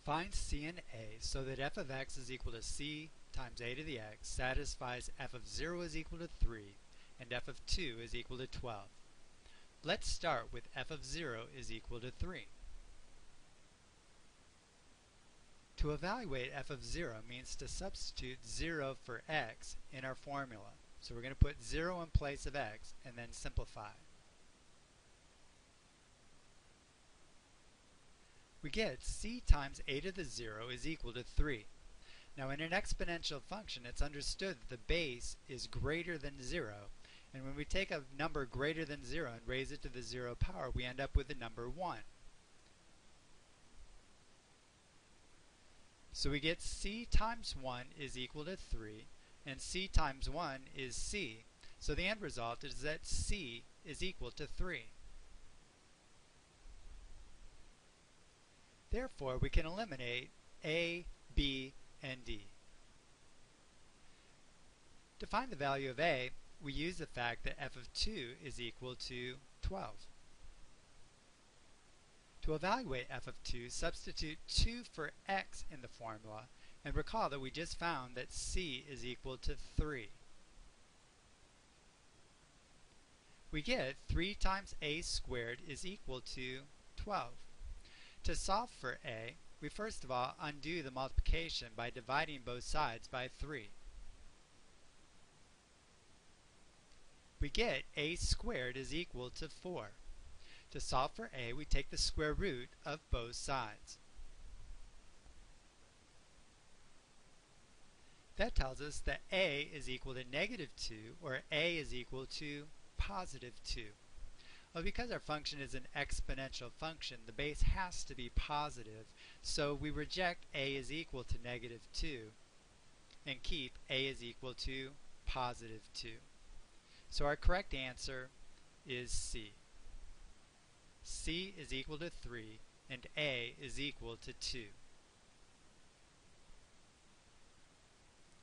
Find c and a so that f of x is equal to c times a to the x satisfies f of 0 is equal to 3 and f of 2 is equal to 12. Let's start with f of 0 is equal to 3. To evaluate f of 0 means to substitute 0 for x in our formula. So we're going to put 0 in place of x and then simplify. We get c times a to the 0 is equal to 3. Now in an exponential function, it's understood that the base is greater than 0. And when we take a number greater than 0 and raise it to the 0 power, we end up with the number 1. So we get c times 1 is equal to 3, and c times 1 is c. So the end result is that c is equal to 3. Therefore, we can eliminate a, b, and d. To find the value of a, we use the fact that f of 2 is equal to 12. To evaluate f of 2, substitute 2 for x in the formula, and recall that we just found that c is equal to 3. We get 3 times a squared is equal to 12. To solve for a, we first of all undo the multiplication by dividing both sides by 3. We get a squared is equal to 4. To solve for a, we take the square root of both sides. That tells us that a is equal to negative 2, or a is equal to positive 2. Well, because our function is an exponential function, the base has to be positive, so we reject a is equal to negative 2 and keep a is equal to positive 2. So our correct answer is C. C is equal to 3 and a is equal to 2.